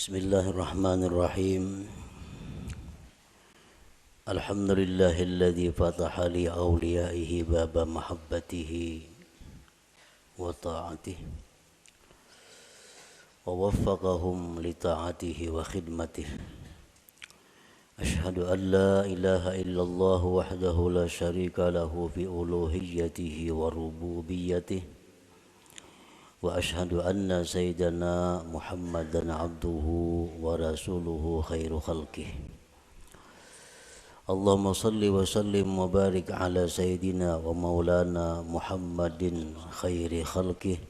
Bismillahirrahmanirrahim. Alhamdulillahilladzi fataha li awliyaihi baba mahabbatihi wa ta'atihi wa waffaqahum li ta'atihi wa khidmatihi. Ashhadu an la ilaha illallah wahdahu la syarika lahu fi uluhiyyatihi wa rububiyyatihi. Wa ashhadu anna sayyidana Muhammadan abduhu wa rasuluhu khairu khalqih. Allahumma salli wa sallim wa barik ala sayyidina wa maulana Muhammadin khairi khalqih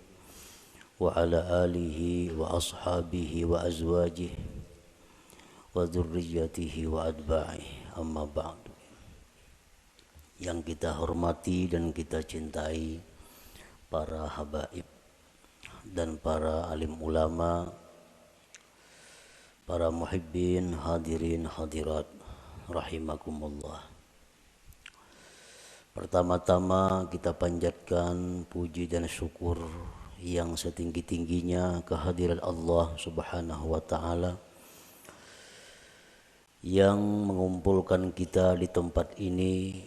wa ala alihi wa ashabihi wa azwajihi wa dzurriyyatihi wa atba'ihi. Amma ba'du. Yang kita hormati dan kita cintai para habaib dan para alim ulama, para muhibbin, hadirin, hadirat, rahimakumullah. Pertama-tama kita panjatkan puji dan syukur yang setinggi-tingginya kehadiran Allah Subhanahu wa ta'ala yang mengumpulkan kita di tempat ini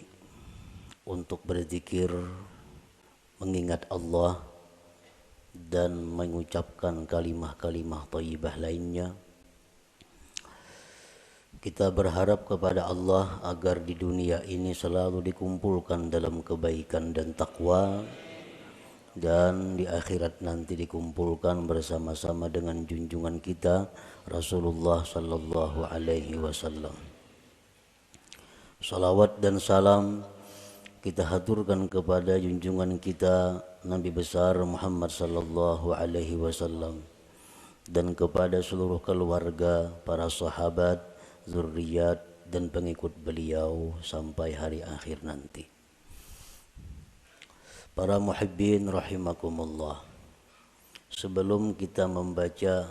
untuk berzikir, mengingat Allah dan mengucapkan kalimah-kalimah thayyibah lainnya. Kita berharap kepada Allah agar di dunia ini selalu dikumpulkan dalam kebaikan dan takwa, dan di akhirat nanti dikumpulkan bersama-sama dengan junjungan kita Rasulullah sallallahu alaihi wasallam. Salawat dan salam kita haturkan kepada junjungan kita Nabi besar Muhammad sallallahu alaihi wasallam dan kepada seluruh keluarga, para sahabat, zuriat dan pengikut beliau sampai hari akhir nanti. Para muhibbin rahimakumullah. Sebelum kita membaca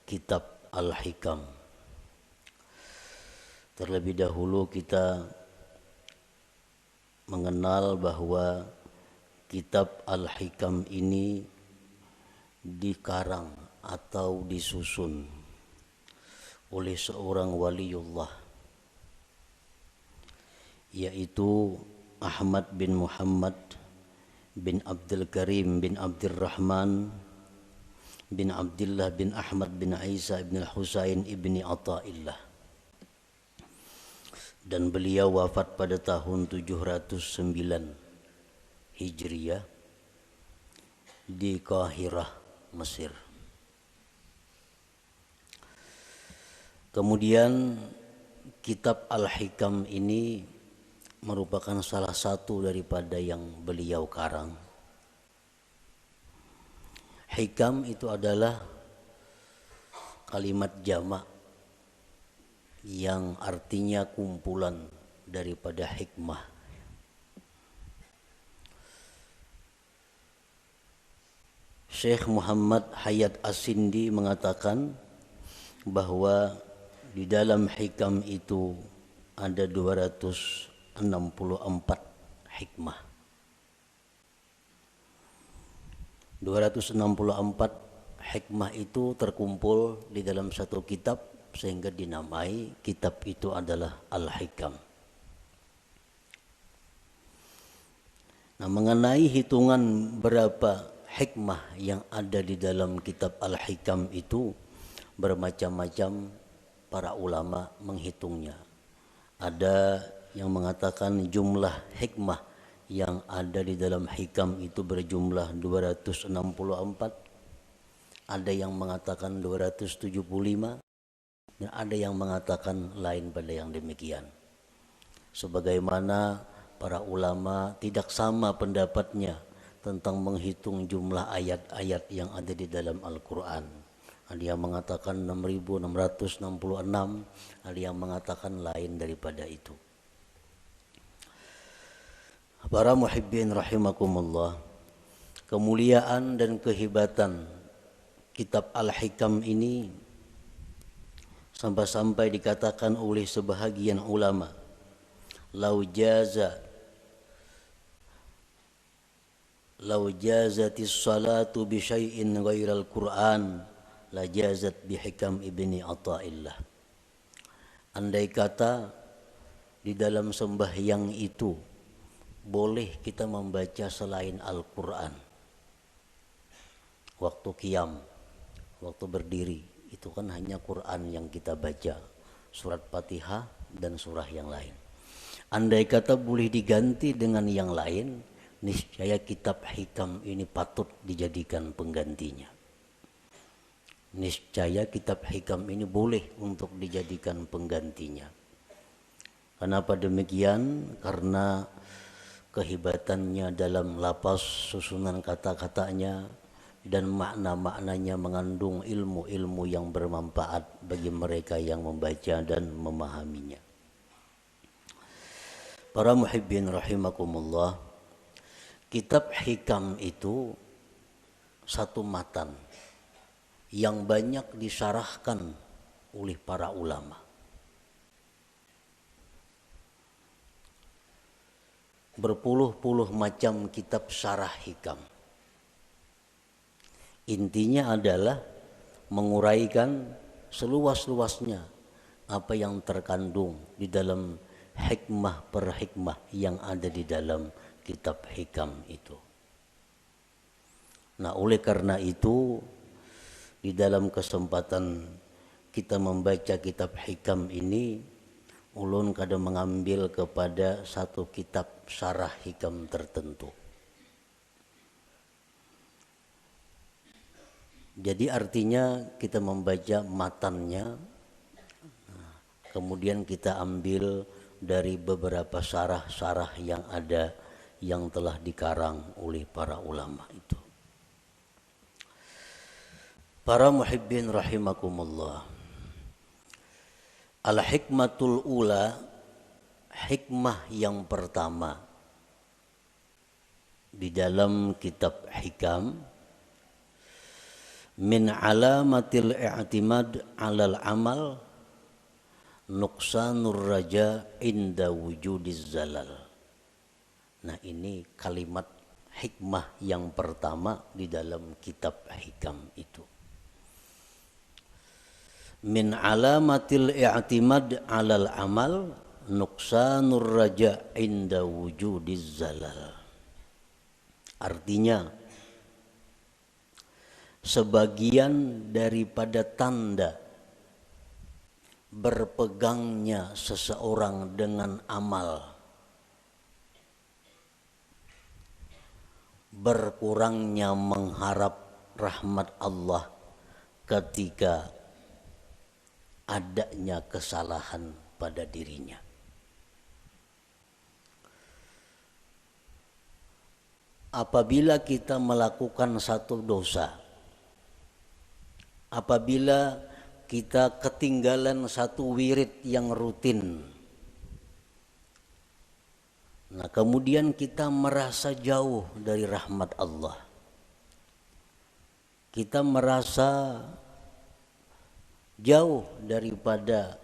kitab Al-Hikam, terlebih dahulu kita mengenal bahwa kitab Al-Hikam ini dikarang atau disusun oleh seorang waliullah, yaitu Ahmad bin Muhammad bin Abdul Karim bin Abdurrahman bin Abdullah bin Ahmad bin Isa bin Husain ibni Athaillah. Dan beliau wafat pada tahun 709 Hijriah di Qahirah, Mesir. Kemudian kitab Al-Hikam ini merupakan salah satu daripada yang beliau karang. Hikam itu adalah kalimat jamak yang artinya kumpulan daripada hikmah. Syekh Muhammad Hayat As-Sindi mengatakan bahwa di dalam hikam itu ada 264 hikmah. 264 hikmah itu terkumpul di dalam satu kitab sehingga dinamai kitab itu adalah Al-Hikam. Nah, mengenai hitungan berapa hikmah yang ada di dalam kitab Al-Hikam itu bermacam-macam para ulama menghitungnya. Ada yang mengatakan jumlah hikmah yang ada di dalam hikam itu berjumlah 264. Ada yang mengatakan 275. Dan ada yang mengatakan lain pada yang demikian. Sebagaimana para ulama tidak sama pendapatnya tentang menghitung jumlah ayat-ayat yang ada di dalam Al-Quran. Ada yang mengatakan 6.666, ada yang mengatakan lain daripada itu. Para muhibbin rahimakumullah, kemuliaan dan kehebatan kitab Al-Hikam ini sampai-sampai dikatakan oleh sebahagian ulama, lau jazatis salatu bi syai'in ghairal Qur'an lajazat bihikam ibni Athaillah. Andai kata di dalam sembahyang itu boleh kita membaca selain Al-Quran, waktu qiyam, waktu berdiri, itu kan hanya Quran yang kita baca, surat Fatihah dan surah yang lain. Andai kata boleh diganti dengan yang lain, niscaya kitab hikam ini patut dijadikan penggantinya. Niscaya kitab hikam ini boleh untuk dijadikan penggantinya. Kenapa demikian? Karena kehebatannya dalam lapas, susunan kata-katanya, dan makna-maknanya mengandung ilmu-ilmu yang bermanfaat bagi mereka yang membaca dan memahaminya. Para muhibbin rahimakumullah, kitab hikam itu satu matan yang banyak disyarahkan oleh para ulama. Berpuluh-puluh macam kitab syarah hikam. Intinya adalah menguraikan seluas-luasnya apa yang terkandung di dalam hikmah per hikmah yang ada di dalam kitab hikam itu. Nah, oleh karena itu, di dalam kesempatan kita membaca kitab hikam ini, ulun kadang mengambil kepada satu kitab syarah hikam tertentu. Jadi artinya kita membaca matannya, kemudian kita ambil dari beberapa syarah-syarah yang ada yang telah dikarang oleh para ulama itu. Para muhibbin rahimakumullah, al-hikmatul ula, hikmah yang pertama di dalam kitab hikam, min alamatil i'timad 'alal amal nuqsanur raja inda wujudiz zalal. Nah, ini kalimat hikmah yang pertama di dalam kitab hikam itu. Min alamatil i'timad 'alal amal nuqsanur raja inda wujudiz zalal. Artinya, sebagian daripada tanda berpegangnya seseorang dengan amal, berkurangnya mengharap rahmat Allah ketika adanya kesalahan pada dirinya. Apabila kita melakukan satu dosa, apabila kita ketinggalan satu wirid yang rutin, nah kemudian kita merasa jauh dari rahmat Allah, kita merasa jauh daripada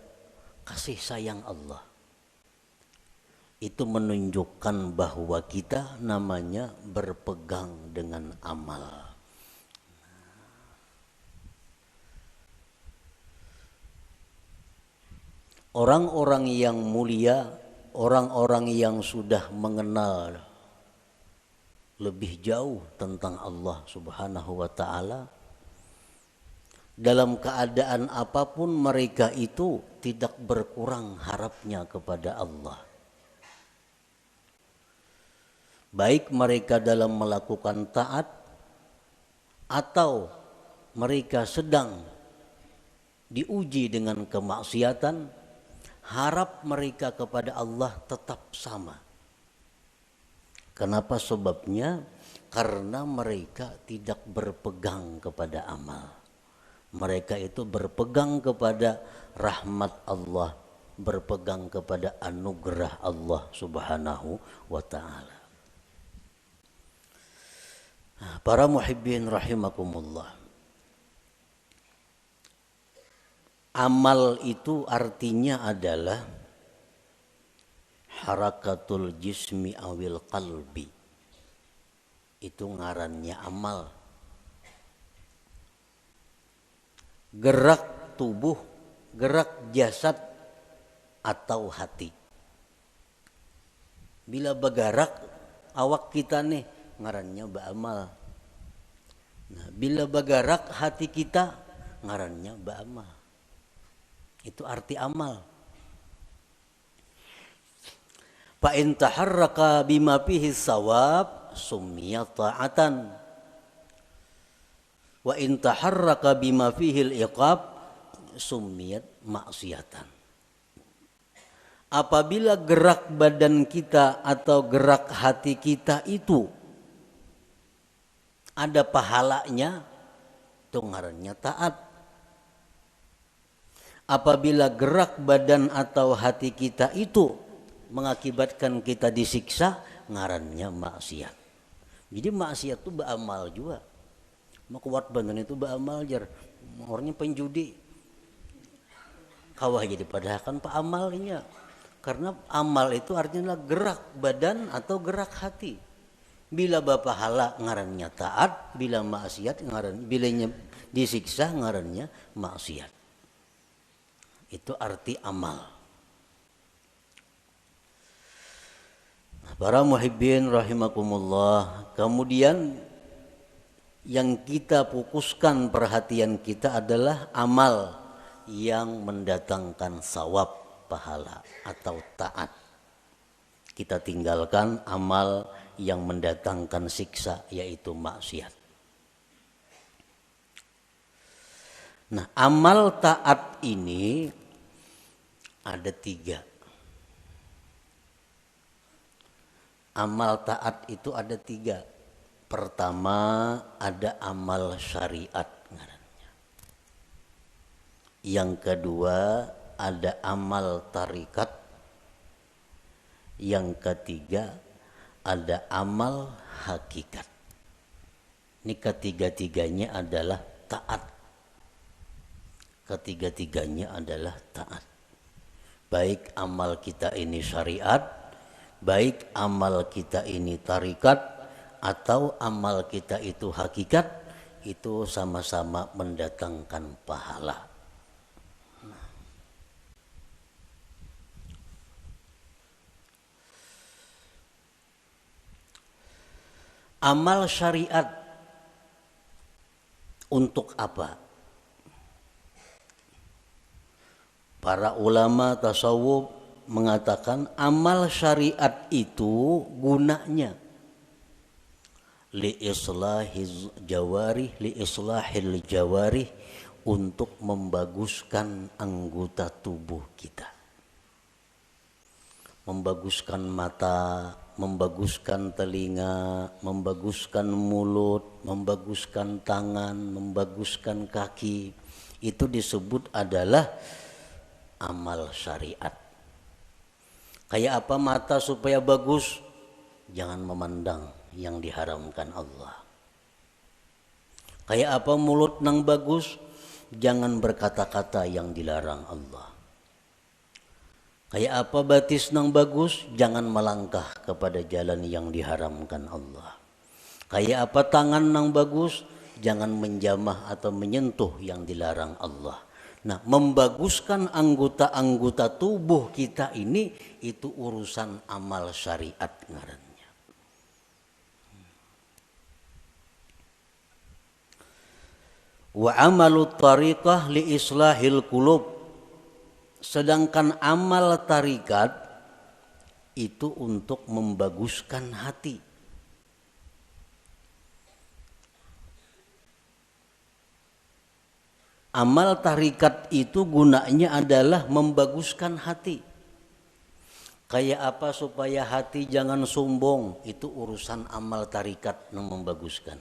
kasih sayang Allah, itu menunjukkan bahwa kita namanya berpegang dengan amal. Orang-orang yang mulia, orang-orang yang sudah mengenal lebih jauh tentang Allah Subhanahu wa ta'ala, dalam keadaan apapun mereka itu tidak berkurang harapnya kepada Allah. Baik mereka dalam melakukan taat atau mereka sedang diuji dengan kemaksiatan, harap mereka kepada Allah tetap sama. Kenapa sebabnya? Karena mereka tidak berpegang kepada amal. Mereka itu berpegang kepada rahmat Allah, berpegang kepada anugerah Allah Subhanahu wa ta'ala. Para muhibbin rahimakumullah, amal itu artinya adalah harakatul jismi awil qalbi. Itu ngarannya amal. gerak tubuh, gerak jasad atau hati. Bila bergerak awak kita nih ngarannya beramal. Nah, bila bergerak hati kita ngarannya beramal. Itu arti amal. Fa in taharraka bima fihi sawab summiya ta'atan. Wa in taharraka bima fihi al-iqab summiyat maksiatan. Apabila gerak badan kita atau gerak hati kita itu ada pahalanya, itu ngarannya taat. Apabila gerak badan atau hati kita itu mengakibatkan kita disiksa, ngarannya maksiat. Jadi maksiat itu beramal juga. Makuat badan itu beramal jar. Orangnya penjudi. Kawah jadi padahal kan pak amalnya. Karena amal itu artinya gerak badan atau gerak hati. Bila bapahala ngarannya taat, bila maksiat ngaran, bilanya disiksa ngarannya maksiat. Itu arti amal. Para muhibbin rahimakumullah. Kemudian yang kita fokuskan perhatian kita adalah amal yang mendatangkan sawab, pahala atau taat. Kita tinggalkan amal yang mendatangkan siksa, yaitu maksiat. Nah, amal taat ini ada 3. Amal taat itu ada 3. Pertama ada amal syariat ngarannya. Yang kedua ada amal tarikat. Yang ketiga ada amal hakikat. Ini ketiga-tiganya adalah taat. Ketiga-tiganya adalah taat. Baik amal kita ini syariat, baik amal kita ini tarikat, atau amal kita itu hakikat, itu sama-sama mendatangkan pahala. Amal syariat untuk apa? Para ulama tasawuf mengatakan amal syariat itu gunanya li islahil jawarih, untuk membaguskan anggota tubuh kita. Membaguskan mata, membaguskan telinga, membaguskan mulut, membaguskan tangan, membaguskan kaki. Itu disebut adalah amal syariat. Kayak apa mata supaya bagus? Jangan memandang yang diharamkan Allah. Kayak apa mulut nang bagus? Jangan berkata-kata yang dilarang Allah. Kayak apa batis nang bagus? Jangan melangkah kepada jalan yang diharamkan Allah. Kayak apa tangan nang bagus? Jangan menjamah atau menyentuh yang dilarang Allah. Nah, membaguskan anggota-anggota tubuh kita ini itu urusan amal syariat ngarannya. Wa amalut tariqah li islahil qulub. Sedangkan amal tarikat itu untuk membaguskan hati. Amal tarikat itu gunanya adalah membaguskan hati. Kayak apa supaya hati jangan sombong, itu urusan amal tarikat yang membaguskan.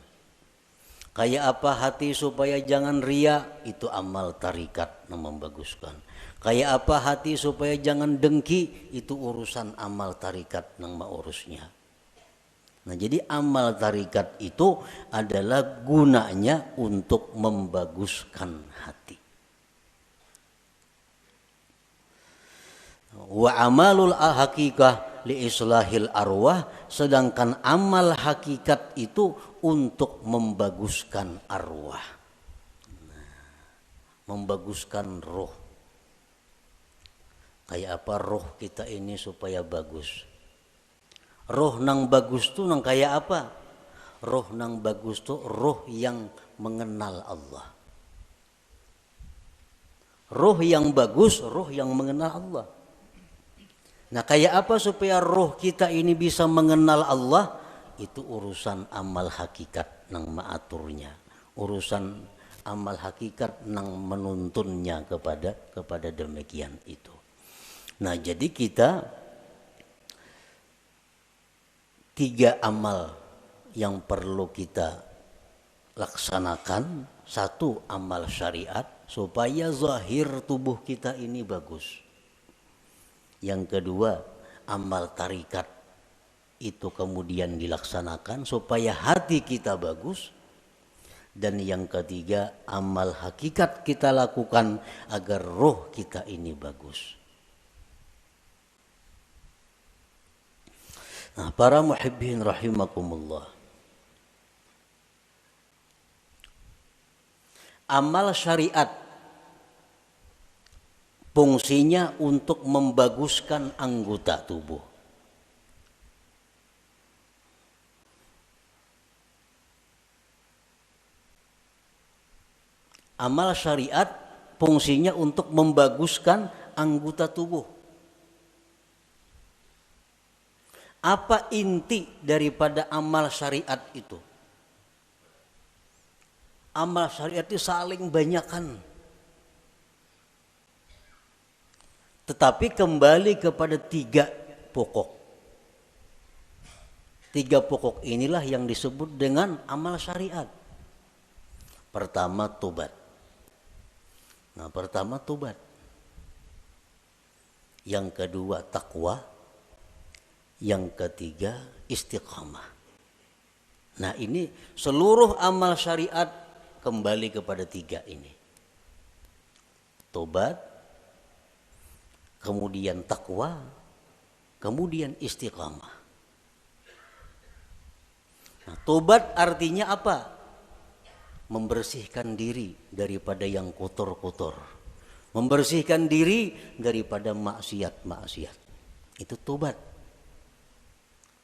Kayak apa hati supaya jangan ria, itu amal tarikat yang membaguskan. Kayak apa hati supaya jangan dengki, itu urusan amal tarikat yang mengurusnya. Nah, jadi amal tarikat itu adalah gunanya untuk membaguskan hati. Wa amalul hakikah li islahil arwah, sedangkan amal hakikat itu untuk membaguskan arwah. membaguskan roh. Kayak apa roh kita ini supaya bagus? Roh nang bagus tuh nang kayak apa? Roh nang bagus tuh roh yang mengenal Allah. Roh yang bagus, roh yang mengenal Allah. Nah, kayak apa supaya roh kita ini bisa mengenal Allah? Itu urusan amal hakikat nang maaturnya. Urusan amal hakikat nang menuntunnya kepada demikian itu. Nah, jadi kita 3 amal yang perlu kita laksanakan. 1, amal syariat supaya zahir tubuh kita ini bagus. Yang kedua, amal tarikat itu kemudian dilaksanakan supaya hati kita bagus. Dan yang ketiga, amal hakikat kita lakukan agar roh kita ini bagus. Nah, para muhibbin rahimakumullah. Amal syariat fungsinya untuk membaguskan anggota tubuh. Amal syariat fungsinya untuk membaguskan anggota tubuh. Apa inti daripada amal syariat itu? Amal syariat itu saling banyakkan. Tetapi kembali kepada 3 pokok. 3 pokok inilah yang disebut dengan amal syariat. Pertama, tobat. Nah, pertama tobat. Yang kedua, takwa. Yang ketiga, istiqamah. Nah, ini seluruh amal syariat kembali kepada 3 ini. Tobat, kemudian takwa, kemudian istiqamah. Nah, tobat artinya apa? Membersihkan diri daripada yang kotor-kotor. Membersihkan diri daripada maksiat-maksiat. Itu tobat.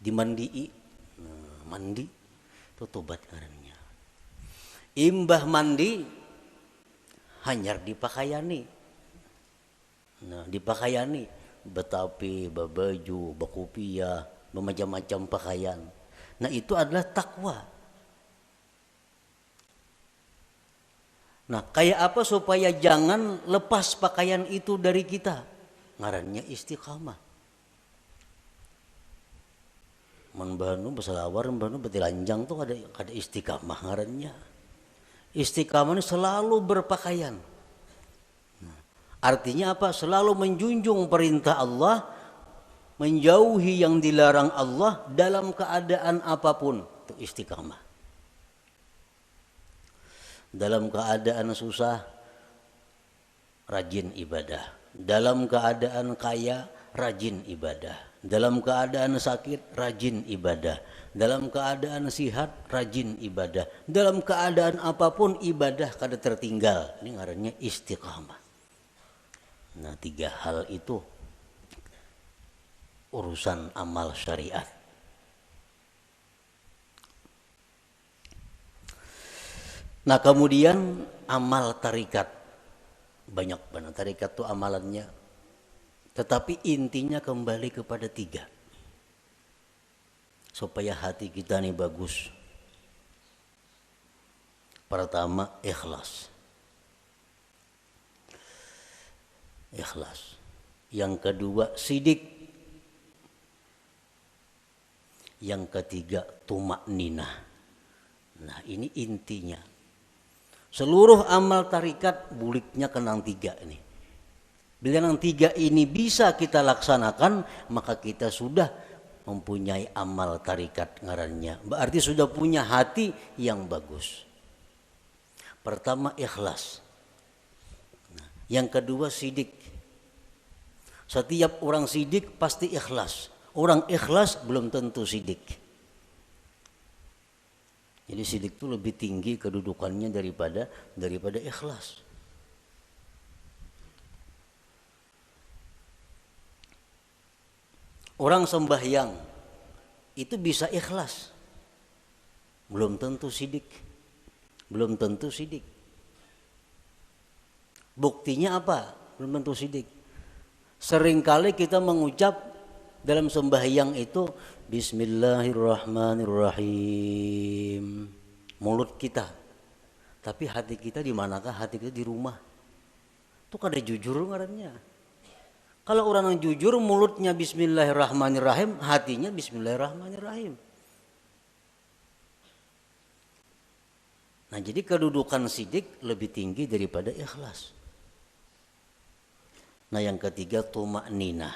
Dimandii. Nah, mandi itu tobat karena. Imbah mandi hanyar dipakaiani. Nah, dipakaiani betapi, babaju, bakupia, bermacam-macam pakaian. Nah, itu adalah takwa. Nah, kayak apa supaya jangan lepas pakaian itu dari kita? Ngarannya istiqamah. Manbanu beselawar, manbanu betilanjang tuh ada istiqamah ngarannya. Istiqamah ini selalu berpakaian. Artinya apa? Selalu menjunjung perintah Allah, menjauhi yang dilarang Allah dalam keadaan apapun. Itu istiqamah. Dalam keadaan susah, rajin ibadah. Dalam keadaan kaya, rajin ibadah. Dalam keadaan sakit, rajin ibadah. Dalam keadaan sihat, rajin ibadah. Dalam keadaan apapun ibadah kada tertinggal. Ini ngarannya istiqamah. Nah, 3 hal itu urusan amal syariat. Nah, kemudian amal tarikat. Banyak banget tarikat itu amalannya. Tetapi intinya kembali kepada 3. Supaya hati kita ini bagus. Pertama, ikhlas. Ikhlas. Yang kedua, sidik. Yang ketiga, tumakninah. Nah, ini intinya. Seluruh amal tarikat buliknya kenang 3 ini. Bila yang 3 ini bisa kita laksanakan, maka kita sudah mempunyai amal tarikat ngarannya. Berarti sudah punya hati yang bagus. Pertama, ikhlas. Yang kedua, sidik. Setiap orang sidik pasti ikhlas. Orang ikhlas belum tentu sidik. Jadi sidik itu lebih tinggi kedudukannya daripada ikhlas. Orang sembahyang itu bisa ikhlas, belum tentu sidik. Belum tentu sidik. Buktinya apa? Belum tentu sidik. Seringkali kita mengucap dalam sembahyang itu Bismillahirrahmanirrahim, mulut kita. Tapi hati kita di manakah? Hati kita di rumah. Itu kada jujur ngarannya. Kalau orang yang jujur mulutnya Bismillahirrahmanirrahim, hatinya Bismillahirrahmanirrahim. Nah, jadi kedudukan sidik lebih tinggi daripada ikhlas. Nah, yang ketiga tumakninah.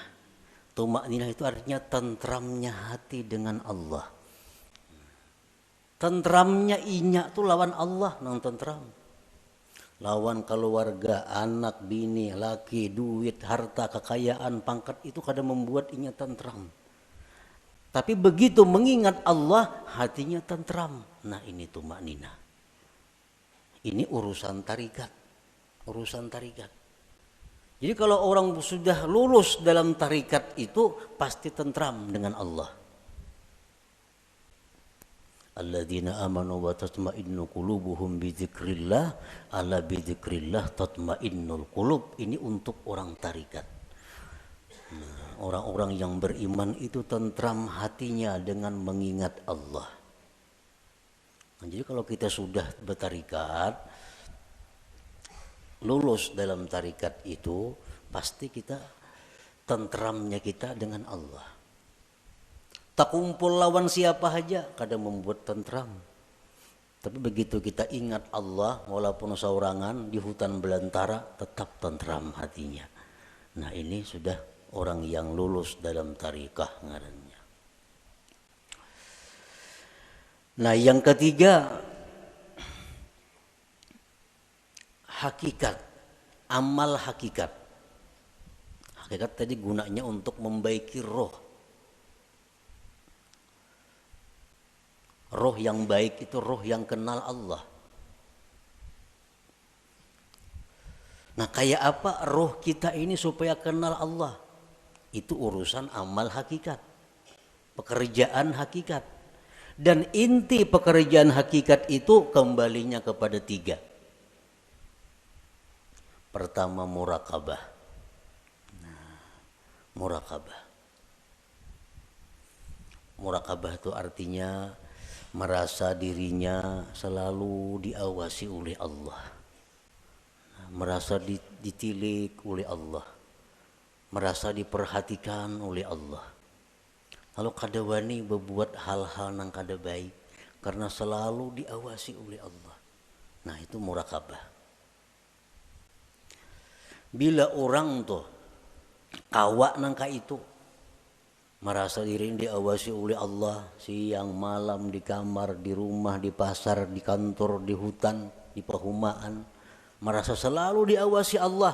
Tumakninah itu artinya tentramnya hati dengan Allah. Tentramnya inya tuh lawan Allah nang tentram. Lawan keluarga, anak, bini, laki, duit, harta, kekayaan, pangkat itu kadang membuat inya tentram. Tapi begitu mengingat Allah, hatinya tentram. Nah, ini tumakninah. Ini urusan tarikat. Urusan tarikat. Jadi kalau orang sudah lulus dalam tarikat itu pasti tentram dengan Allah. Alladzina amanu wa tatma'innu qulubuhum bidzikrillah, ala bidzikrillah tatma'innul qulub. Ini untuk orang tarikat. Nah, orang-orang yang beriman itu tentram hatinya dengan mengingat Allah. Nah, jadi kalau kita sudah bertarikat, lulus dalam tarikat itu, pasti kita tentramnya kita dengan Allah. Tak kumpul lawan siapa saja kadang membuat tentram. Tapi begitu kita ingat Allah, walaupun saurangan di hutan belantara, tetap tentram hatinya. Nah, ini sudah orang yang lulus dalam tarikah ngarannya. Nah, yang ketiga hakikat, amal hakikat. Hakikat tadi gunanya untuk membaiki roh. Roh yang baik itu roh yang kenal Allah. Nah, kayak apa roh kita ini supaya kenal Allah? Itu urusan amal hakikat, pekerjaan hakikat. Dan inti pekerjaan hakikat itu kembalinya kepada tiga. Pertama murakabah. Nah, murakabah. Murakabah itu artinya merasa dirinya selalu diawasi oleh Allah, merasa ditilik oleh Allah, merasa diperhatikan oleh Allah. Lalu kada wani berbuat hal-hal yang kada baik karena selalu diawasi oleh Allah. Nah, itu murakabah. Bila orang tuh kawak nangka itu merasa diri diawasi oleh Allah siang malam, di kamar, di rumah, di pasar, di kantor, di hutan, di perumahan, merasa selalu diawasi Allah,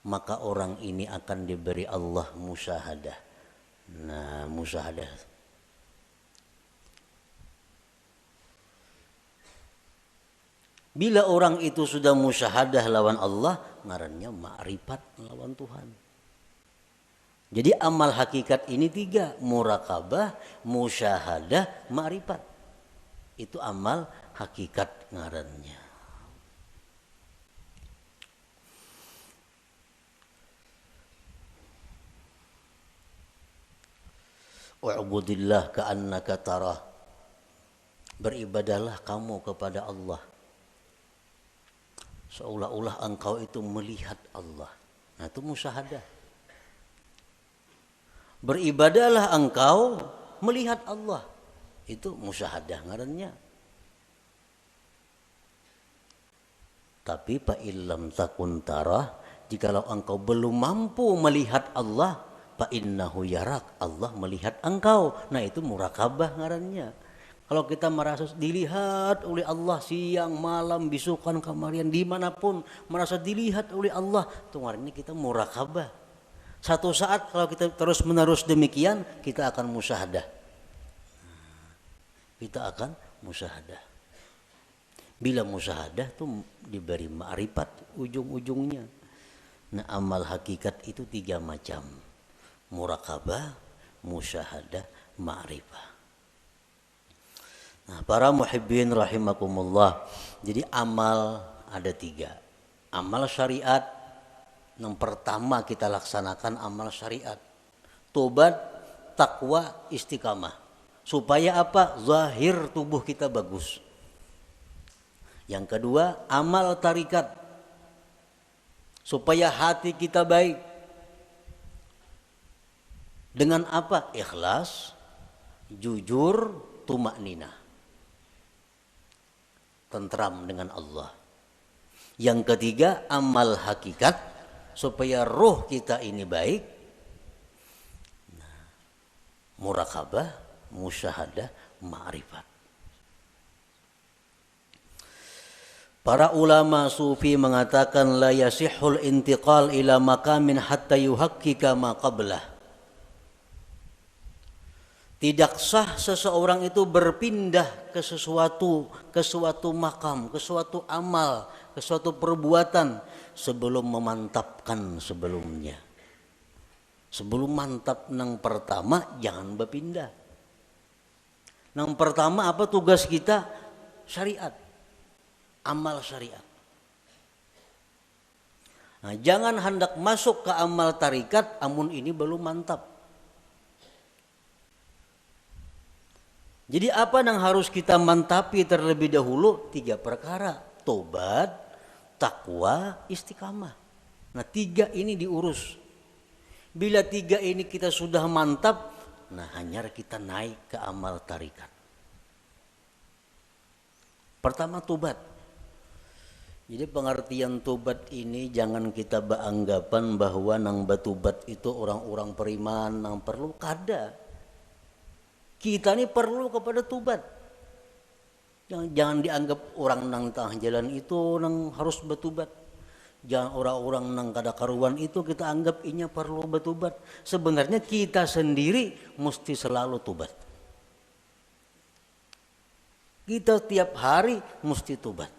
maka orang ini akan diberi Allah musyahadah. Nah, musyahadah. Bila orang itu sudah musyahadah lawan Allah, ngarannya ma'rifat lawan Tuhan. Jadi amal hakikat ini tiga, murakabah, musyahadah, ma'rifat. Itu amal hakikat ngarannya. Wa'budillah ka'annaka tarah. Beribadahlah kamu kepada Allah seolah-olah engkau itu melihat Allah. Nah, itu musyahadah. Beribadahlah engkau melihat Allah. Itu musyahadah ngarannya. Tapi fa illam takun tarah, jikalau engkau belum mampu melihat Allah, fa innahu yarak, Allah melihat engkau. Nah, itu murakabah ngarannya. Kalau kita merasa dilihat oleh Allah siang malam bisukan kamarian dimanapun merasa dilihat oleh Allah, itu ngarannya kita murakabah. Satu saat kalau kita terus menerus demikian, kita akan musyahadah. Kita akan musyahadah. Bila musyahadah itu diberi ma'rifat ujung-ujungnya. Nah, amal hakikat itu tiga macam. Murakabah, musyahadah, ma'rifah. Nah, para muhibbin rahimakumullah. Jadi amal ada 3. Amal syariat, yang pertama kita laksanakan amal syariat. Tobat, takwa, istiqamah. Supaya apa? Zahir tubuh kita bagus. Yang kedua, amal tarikat. Supaya hati kita baik. Dengan apa? Ikhlas, jujur, tumakninah. Tentram dengan Allah. Yang ketiga, amal hakikat. Supaya ruh kita ini baik. Murakabah, musyahadah, ma'rifat. Para ulama sufi mengatakan la yasihul intiqal ila maqamin hatta yuhaqqika ma qablah. Tidak sah seseorang itu berpindah ke suatu makam, ke suatu amal, ke suatu perbuatan sebelum memantapkan sebelumnya. Sebelum mantap nang pertama jangan berpindah. Nang pertama apa tugas kita? Syariat. Amal syariat. Nah, jangan hendak masuk ke amal tarikat amun ini belum mantap. Jadi apa yang harus kita mantapi terlebih dahulu? 3 perkara. Tobat, takwa, istiqamah. Nah 3 ini diurus. Bila 3 ini kita sudah mantap, nah hanya kita naik ke amal tarikat. Pertama tobat. Jadi pengertian tobat ini jangan kita beranggapan bahwa nang batubat itu orang-orang periman nang perlu kada. Kita ini perlu kepada tobat. Jangan dianggap orang nang tengah jalan itu nang harus batubat. Jangan orang-orang nang kada karuan itu kita anggap inya perlu batubat. Sebenarnya kita sendiri mesti selalu tobat. Kita tiap hari mesti tobat.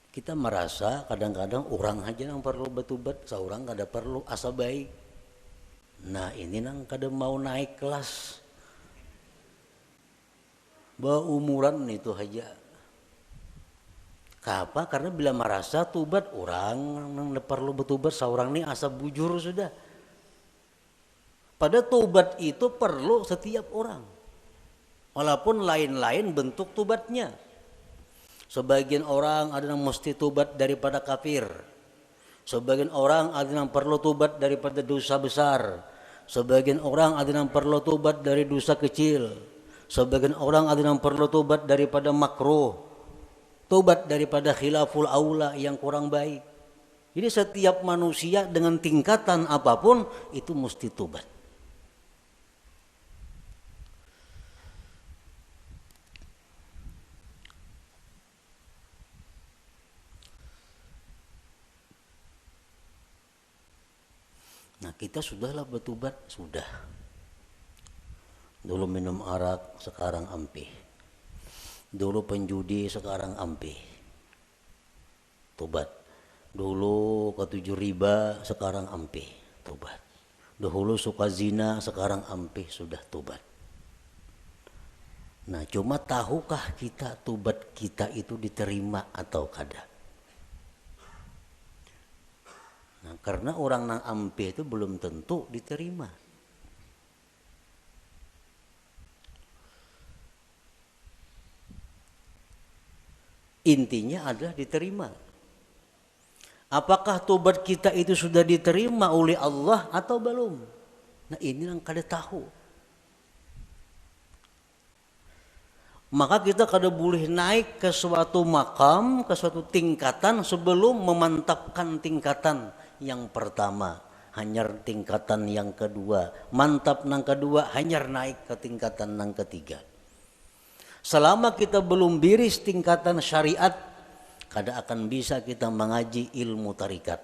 Kita merasa kadang-kadang orang aja yang perlu batubat, seorang kada perlu asa baik. Nah ini nang kada mau naik kelas. Umuran itu aja. Kenapa? Karena bila merasa tobat orang nang perlu bertobat seorang ini asa bujur sudah. Pada tobat itu perlu setiap orang. Walaupun lain-lain bentuk tobatnya. Sebagian orang ada yang mesti tobat daripada kafir. Sebagian orang ada yang perlu tobat daripada dosa besar. Sebagian orang ada yang perlu tobat dari dosa kecil. Sebagian orang ada yang perlu tobat daripada makruh. Tobat daripada khilaful aula yang kurang baik. Jadi setiap manusia dengan tingkatan apapun itu mesti tobat. Nah kita sudahlah bertobat, sudah. Dulu minum arak, sekarang ampih. Dulu penjudi, sekarang ampih. Tobat. Dulu ketujuh riba, sekarang ampih. Tobat. Dahulu suka zina, sekarang ampih, sudah tobat. Nah cuma tahukah kita tobat kita itu diterima atau kada? Nah, karena orang nang ampih itu belum tentu diterima. Intinya adalah diterima. Apakah tobat kita itu sudah diterima oleh Allah atau belum? Nah ini yang kada tahu. Maka kita kada boleh naik ke suatu makam, ke suatu tingkatan sebelum memantapkan tingkatan yang pertama. Hanyar tingkatan yang kedua. Mantap nang kedua, hanyar naik ke tingkatan nang ketiga. Selama kita belum biris tingkatan syariat, kada akan bisa kita mengaji ilmu tarikat.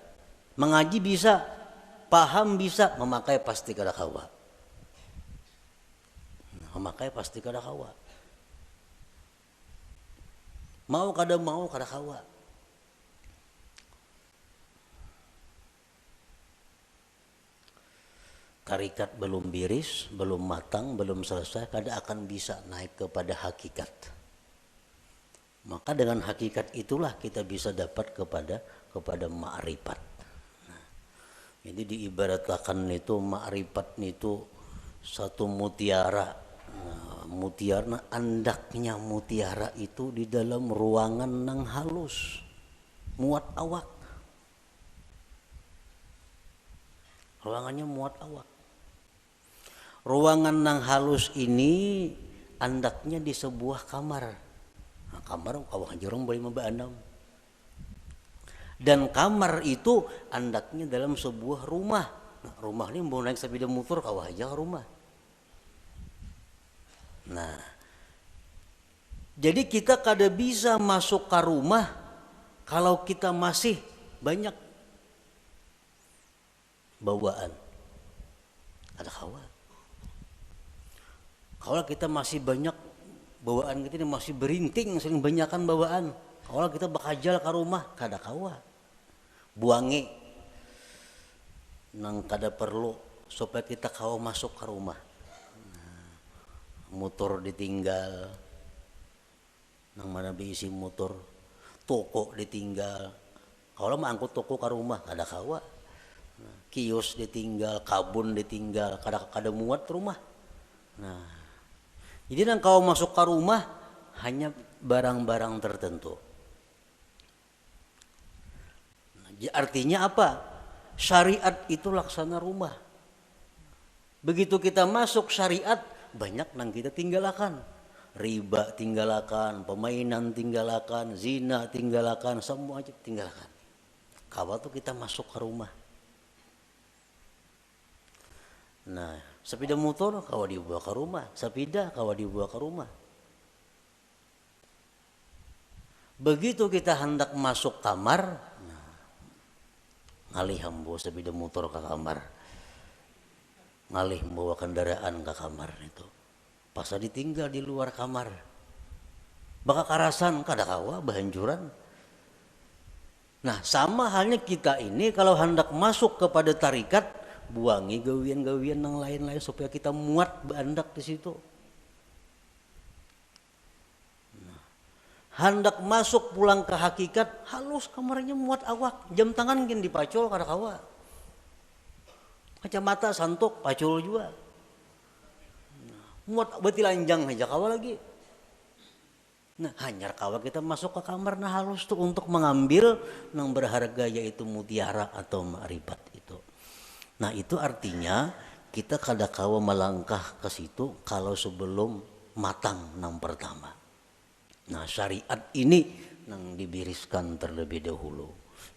Mengaji bisa, paham bisa, memakai pasti kada kawa. Memakai pasti kada kawa. Mau kada kawa. tarikat belum biris, belum matang, belum selesai, kada akan bisa naik kepada hakikat. Maka dengan hakikat itulah kita bisa dapat kepada ma'rifat. Nah, jadi diibaratkan itu ma'rifat itu satu mutiara. Nah, mutiara, andaknya mutiara itu di dalam ruangan nang halus, muat awak. Ruangannya muat awak. Ruangan nang halus ini andaknya di sebuah kamar. Nah, kamar kawah jorong boleh membaanam. Dan kamar itu andaknya dalam sebuah rumah. Nah, rumah ini mau naik sepeda motor kawah aja ke rumah. Nah, jadi kita kada bisa masuk ke rumah kalau kita masih banyak bawaan. Ada kawan. Kalau kita masih banyak bawaan kita ini masih berinting, sering banyakan bawaan. Kalau kita bakajal ke rumah, kada kawa. Buangi nang kada perlu supaya kita kawa masuk ke rumah. Nah, motor ditinggal, nang mana diisi motor, toko ditinggal. Kalau mau angkut toko ke rumah, kada kawa. Nah, kios ditinggal, kabun ditinggal, kada muat rumah. Nah, jadi nang kau masuk ke rumah hanya barang-barang tertentu. Nah, artinya apa? Syariat itu laksana rumah. Begitu kita masuk syariat, banyak nang kita tinggalkan. Riba tinggalkan, permainan tinggalkan, zina tinggalkan, semua aja tinggalkan. Kalau tuh kita masuk ke rumah. Nah, sepeda motor kawa dibawa ke rumah, sepeda kawa dibawa ke rumah. Begitu kita hendak masuk kamar, nah, ngalih hambo sepeda motor ke kamar, ngalih bawa kendaraan ke kamar itu, pas ditinggal di luar kamar, baka karasan kada kawa bahanjuran. Nah, sama halnya kita ini kalau hendak masuk kepada tarikat, buangi gawian-gawian yang lain-lain supaya kita muat bandak di situ. Nah, hendak masuk pulang ke hakikat, halus kamarnya muat awak, jam tangan gini dipacul kada kawa. Kacamata santok pacul juga. Nah, muat beti lanjang aja kawa lagi. Nah, hanyar kawa kita masuk ke kamar nah halus tuh untuk mengambil yang berharga yaitu mutiara atau ma'rifat itu. Nah, itu artinya kita kada kawa melangkah ke situ kalau sebelum matang nang pertama. Nah, syariat ini nang dibiriskan terlebih dahulu.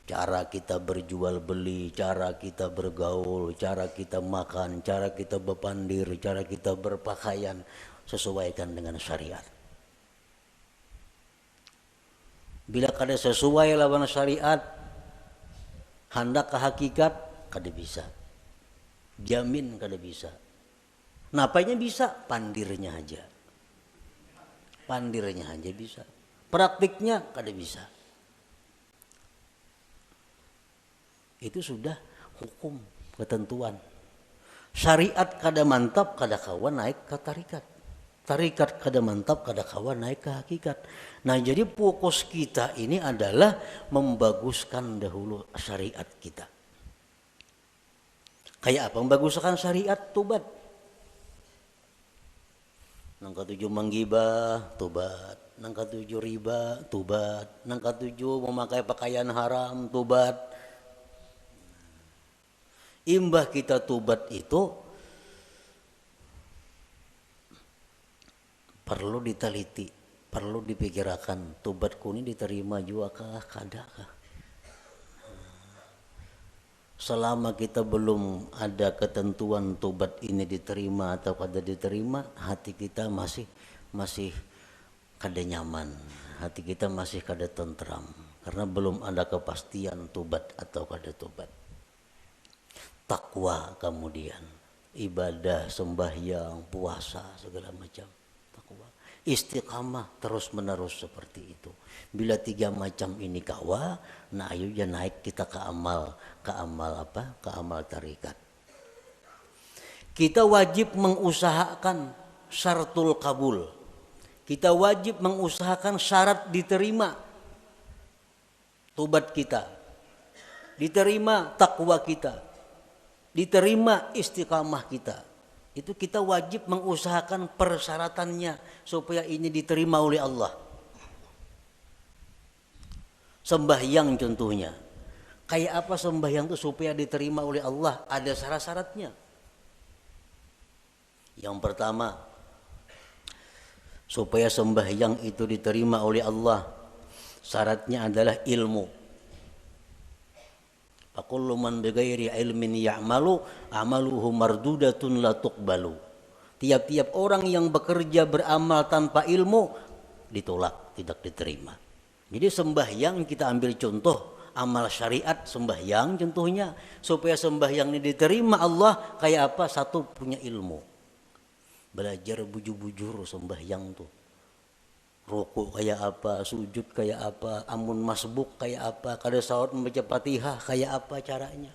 Cara kita berjual beli, cara kita bergaul, cara kita makan, cara kita berpandir, cara kita berpakaian sesuaikan dengan syariat. Bila kada sesuai lawan syariat, hendak ke hakikat kada bisa. Jamin kada bisa. Napanya bisa? Pandirnya aja. Pandirnya aja bisa. Praktiknya kada bisa. Itu sudah hukum, ketentuan. Syariat kada mantap kada kawan naik ke tarikat. Tarikat kada mantap kada kawan naik ke hakikat. Nah, jadi fokus kita ini adalah membaguskan dahulu syariat kita. Kayak apa membaguskan syariat? Tobat. Nang ketujuh menggibah, tobat. Nang ketujuh riba, tobat. Nang ketujuh memakai pakaian haram, tobat. Imbah kita tobat itu perlu diteliti, perlu dipikirkan, tobatku ini diterima juga kah, kada kah? Selama kita belum ada ketentuan tobat ini diterima atau kada diterima, hati kita masih kada nyaman, hati kita masih kada tentram karena belum ada kepastian tobat atau kada tobat. Takwa kemudian ibadah, sembahyang, puasa segala macam. Istiqamah terus menerus seperti itu. Bila tiga macam ini kawa, nah ayo ya naik kita ke amal apa? Ke amal tarikat. Kita wajib mengusahakan syaratul kabul. Kita wajib mengusahakan syarat diterima tobat kita, diterima takwa kita, diterima istiqamah kita. Itu kita wajib mengusahakan persyaratannya supaya ini diterima oleh Allah. Sembahyang contohnya. Kayak apa sembahyang itu supaya diterima oleh Allah? Ada syarat-syaratnya. Yang pertama, supaya sembahyang itu diterima oleh Allah, syaratnya adalah ilmu. Faqullu man bighairi ilmin ya'malu amaluhu mardudatun la tuqbalu. Tiap-tiap orang yang bekerja beramal tanpa ilmu ditolak, tidak diterima. Jadi sembahyang kita ambil contoh amal syariat sembahyang contohnya, supaya sembahyang ini diterima Allah kayak apa? Satu, punya ilmu. Belajar bujur-bujur sembahyang tuh. Rukuk kayak apa, sujud kayak apa, amun masbuk kayak apa, kada salat membaca Fatihah kayak apa caranya.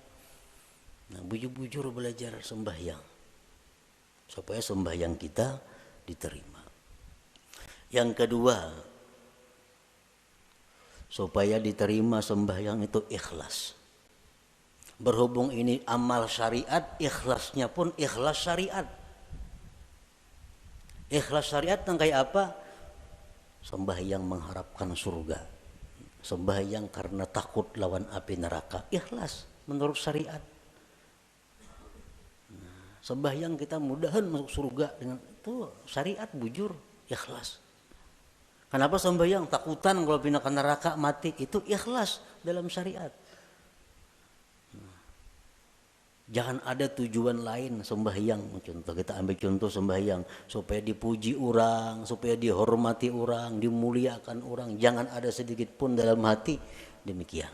Nah, bujur-bujur belajar sembahyang supaya sembahyang kita diterima. Yang kedua, supaya diterima sembahyang itu ikhlas. Berhubung ini amal syariat, ikhlasnya pun ikhlas syariat. Ikhlas syariat yang kayak apa? Sembahyang mengharapkan surga, sembahyang karena takut lawan api neraka, ikhlas menurut syariat. Sembahyang kita mudahan masuk surga dengan itu syariat bujur, ikhlas. Kenapa sembahyang? Takutan kalau pindah ke neraka mati, itu ikhlas dalam syariat. Jangan ada tujuan lain sembahyang. Contoh, kita ambil contoh sembahyang supaya dipuji orang, supaya dihormati orang, dimuliakan orang. Jangan ada sedikit pun dalam hati demikian.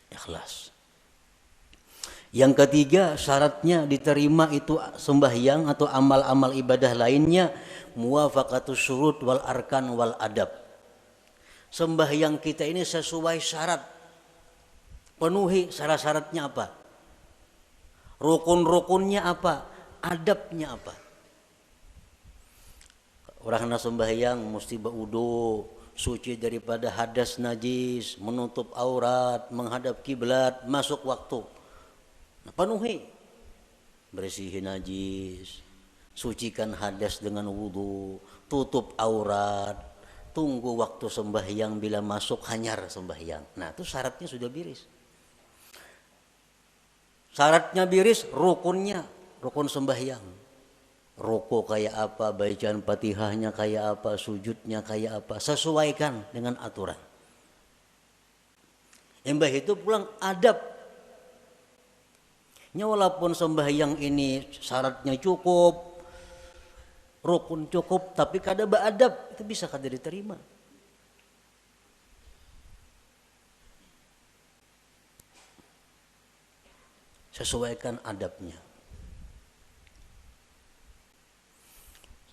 Ikhlas. Yang ketiga, syaratnya diterima itu sembahyang atau amal-amal ibadah lainnya muwafaqatus syurut wal arkan wal adab. Sembahyang kita ini sesuai syarat. Penuhi syarat-syaratnya apa? Rukun-rukunnya apa? Adabnya apa? Orang nak sembahyang mesti berwudu, suci daripada hadas najis, menutup aurat, menghadap kiblat, masuk waktu. Nah, penuhi. Bersihin najis, sucikan hadas dengan wudu, tutup aurat, tunggu waktu sembahyang, bila masuk hanyar sembahyang. Nah, itu syaratnya sudah biris. Syaratnya biris, rukunnya, rukun sembahyang. Ruku kayak apa, bacaan Fatihahnya kayak apa, sujudnya kayak apa, sesuaikan dengan aturan. Embah itu pulang adab. Walaupun sembahyang ini syaratnya cukup, rukun cukup, tapi kada beadab, itu bisa kada diterima. Sesuaikan adabnya.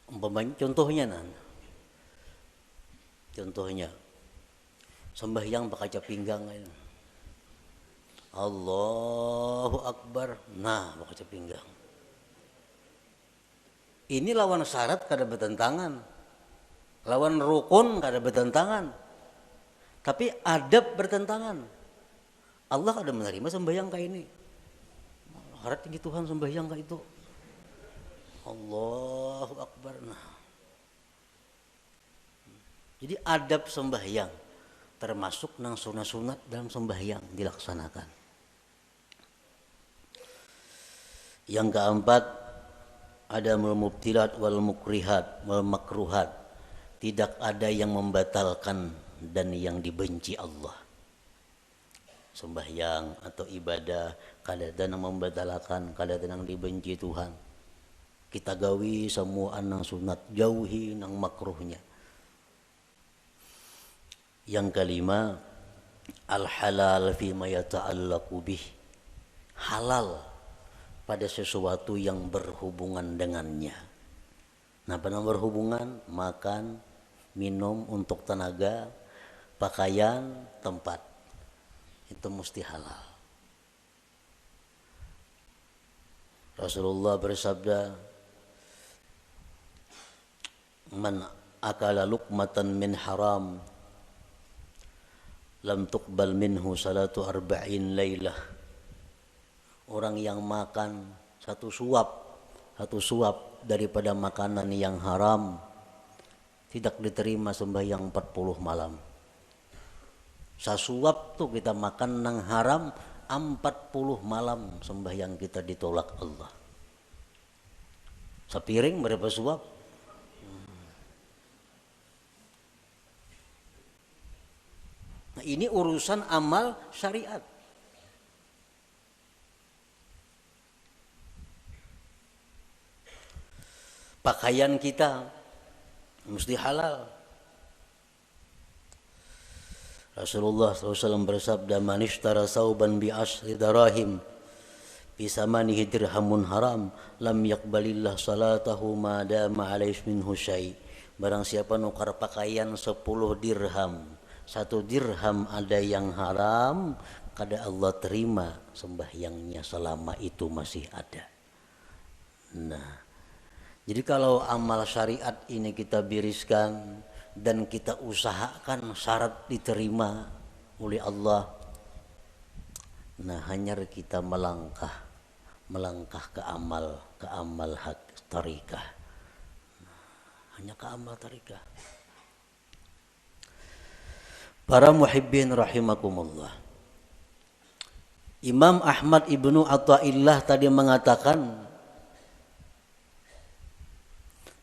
Umpamanya contohnya sembahyang pakai pinggang, Allahu Akbar, nah pakai pinggang. Ini lawan syarat kada bertentangan, lawan rukun kada bertentangan, tapi adab bertentangan. Allah kada menerima sembahyang kayak ini. Harap tinggi Tuhan sembahyang kayak itu. Allahu Akbar. Nah. Jadi adab sembahyang termasuk nang sunat-sunat dalam sembahyang dilaksanakan. Yang keempat, ada mubtilat wal mukrihat wal makruhat. Tidak ada yang membatalkan dan yang dibenci Allah. Sembahyang atau ibadah kadang membatalkan, kadang dibenci Tuhan. Kita gawi semua nang sunat, jauhi nang makruhnya. Yang kelima, al halal fi ma yata'allaqu bih. Halal pada sesuatu yang berhubungan dengannya. Nah, pada berhubungan, makan, minum untuk tenaga, pakaian, tempat. Itu mesti halal. Rasulullah bersabda, "Man akala luqmatan min haram, lam tuqbal minhu salatu arba'in lailah." Orang yang makan satu suap daripada makanan yang haram, tidak diterima sembahyang 40 malam. Sasuap tuh kita makan nang haram, 40 malam sembahyang kita ditolak Allah. Sepiring berapa suap? Nah, ini urusan amal syariat. Pakaian kita mesti halal. Rasulullah SAW bersabda, "Man ishtara sauban bi ashri darahim bi samanihi dirhamun haram, lam yaqbalillah salatahu ma dama alaihi minhu syai." Barang siapa nukar pakaian 10 dirham, 1 dirham ada yang haram, kada Allah terima sembahyangnya selama itu masih ada. Nah, jadi kalau amal syariat ini kita biriskan dan kita usahakan syarat diterima oleh Allah, nah hanya kita melangkah ke amal hak tarikah, hanya ke amal tarikah. Para muhibbin rahimakumullah, Imam Ahmad ibnu Athaillah tadi mengatakan,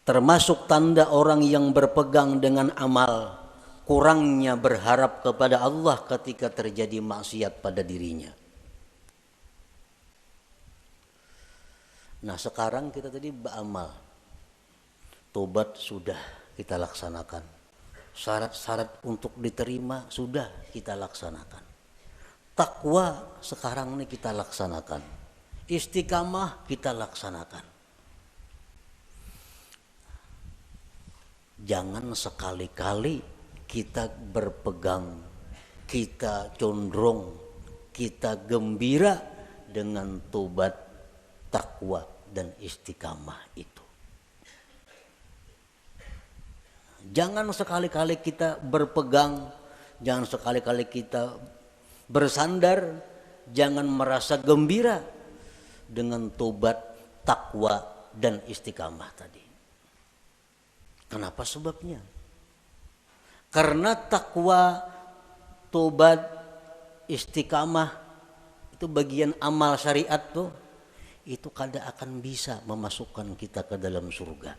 termasuk tanda orang yang berpegang dengan amal, kurangnya berharap kepada Allah ketika terjadi maksiat pada dirinya. Nah, sekarang kita tadi beramal, tobat sudah kita laksanakan, syarat-syarat untuk diterima sudah kita laksanakan, takwa sekarang ini kita laksanakan, istiqamah kita laksanakan. Jangan sekali-kali kita berpegang, kita condong, kita gembira dengan tobat, takwa, dan istiqamah itu. Jangan sekali-kali kita berpegang, jangan sekali-kali kita bersandar, jangan merasa gembira dengan tobat, takwa, dan istiqamah tadi. Kenapa sebabnya? Karena takwa, tobat, istiqamah itu bagian amal syariat tuh, itu kada akan bisa memasukkan kita ke dalam surga.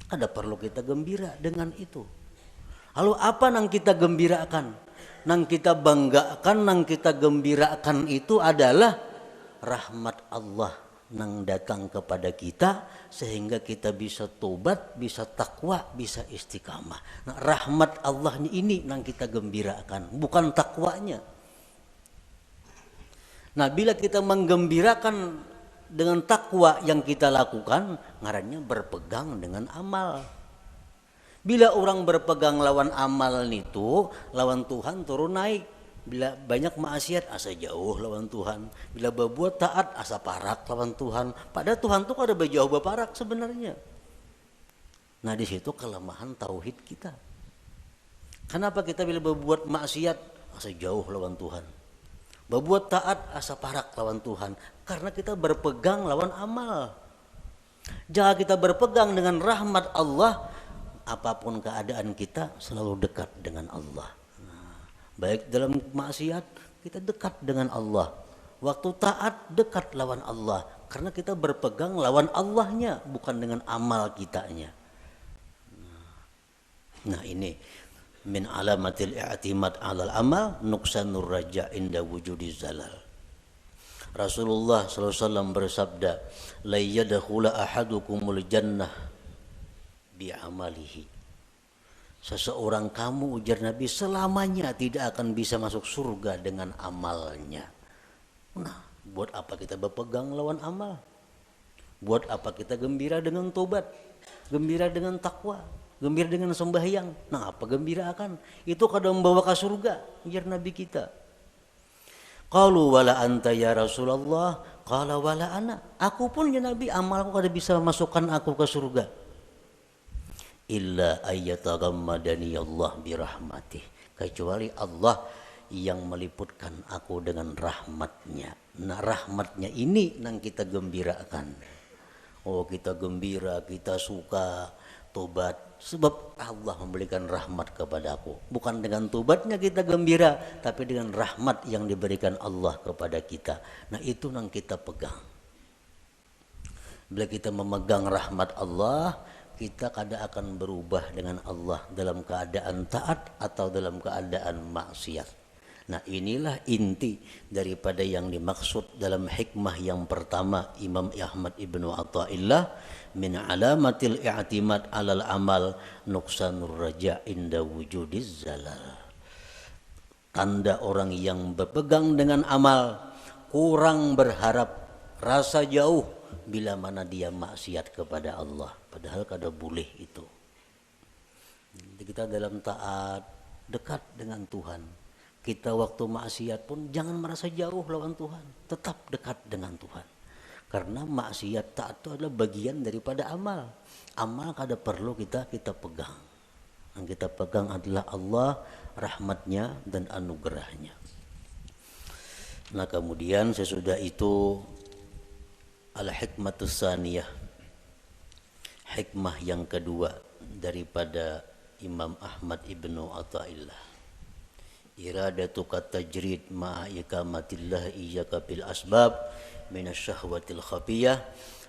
Kada perlu kita gembira dengan itu. Lalu apa nang kita gembirakan? Nang kita banggakan, nang kita gembirakan itu adalah rahmat Allah nang datang kepada kita sehingga kita bisa tobat, bisa takwa, bisa istiqamah. Nah, rahmat Allah ini nang kita gembirakan, bukan takwanya. Nah, bila kita menggembirakan dengan takwa yang kita lakukan, ngarannya berpegang dengan amal. Bila orang berpegang lawan amal itu, lawan Tuhan turun naik. Bila banyak maksiat, asa jauh lawan Tuhan. Bila berbuat taat, asa parak lawan Tuhan. Padahal Tuhan tuh ada berjauh berparak sebenarnya. Nah, di situ kelemahan tauhid kita. Kenapa kita bila berbuat maksiat, asa jauh lawan Tuhan? Berbuat taat, asa parak lawan Tuhan. Karena kita berpegang lawan amal. Jika kita berpegang dengan rahmat Allah, apapun keadaan kita selalu dekat dengan Allah. Baik dalam maksiat kita dekat dengan Allah, waktu taat dekat lawan Allah, karena kita berpegang lawan Allahnya, bukan dengan amal kitanya. Nah, ini min alamatil i'timad 'alal amal nuqsanur raja inda wujudiz zalal. Rasulullah SAW bersabda, la yadkhula ahadukumul jannah bi amalihi. Seseorang kamu, ujar Nabi, selamanya tidak akan bisa masuk surga dengan amalnya. Nah, buat apa kita berpegang lawan amal? Buat apa kita gembira dengan tobat, gembira dengan takwa, gembira dengan sembahyang? Nah, apa gembira akan? Itu kadang membawa ke surga, ujar Nabi kita. Qalu wala anta ya Rasulullah, Qala wala ana, aku pun ya Nabi, amalku kada bisa masukkan aku ke surga. Illa ayyatagammadani Allah birahmatih, kecuali Allah yang meliputkan aku dengan rahmatnya. Nah rahmatnya ini yang kita gembirakan. Oh kita gembira, kita suka tobat, sebab Allah memberikan rahmat kepada aku. Bukan dengan tobatnya kita gembira, tapi dengan rahmat yang diberikan Allah kepada kita. Nah itu yang kita pegang. Bila kita memegang rahmat Allah, kita kada akan berubah dengan Allah dalam keadaan taat atau dalam keadaan maksiat. Nah inilah inti daripada yang dimaksud dalam hikmah yang pertama Imam Ahmad Ibnu Athaillah, min alamatil i'timad alal amal nuqsanur raja inda wujudiz zalal. Tanda orang yang berpegang dengan amal, kurang berharap, rasa jauh bila mana dia maksiat kepada Allah, padahal kada boleh itu. Jadi kita dalam taat dekat dengan Tuhan. Kita waktu maksiat pun jangan merasa jauh lawan Tuhan, tetap dekat dengan Tuhan. Karena maksiat taat itu adalah bagian daripada amal. Amal kada perlu kita pegang. Yang kita pegang adalah Allah, rahmatnya dan anugerahnya. Nah kemudian sesudah itu al-hikmatus saniyah, hikmah yang kedua daripada Imam Ahmad Ibnu Athaillah, iradatuka tajrid ma'a ikamatillah iyyaka bil asbab minasyahwatil khafiyah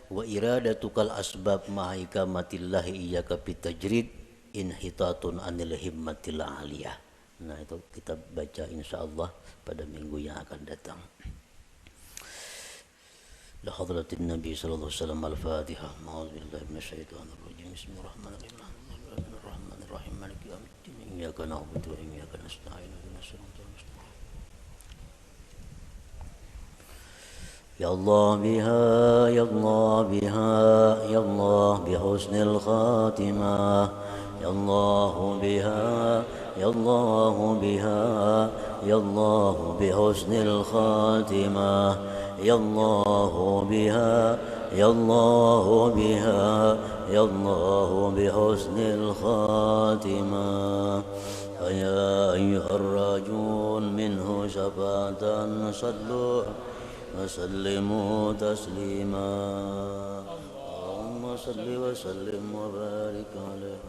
wa iradatukal asbab ma'a ikamatillah iyyaka bit tajrid inhitatun anil himmatil aliyah. Nah itu kita baca insyaallah pada minggu yang akan datang. La hadratin Nabi sallallahu alaihi wasallam al-Fatihah. A'udzu billahi minasyaitonir rajim. Bismillahirrahmanirrahim. Bismillahirrahmanirrahim. Maliki yaumiddin. Iyyaka na'budu wa iyyaka nasta'in. Ya Allah biha, ya Allah biha, ya Allah bihusnil khatimah. Ya Allah biha, ya Allah biha, ya Allah bihusnil khatimah. Ya Allah biha, ya Allah biha, ya Allah bihusnil khatimah. Ya ayyuhar rajun minhu syafatan sallu وسلموا تسليما اللهم صل وسلم وبارك عليه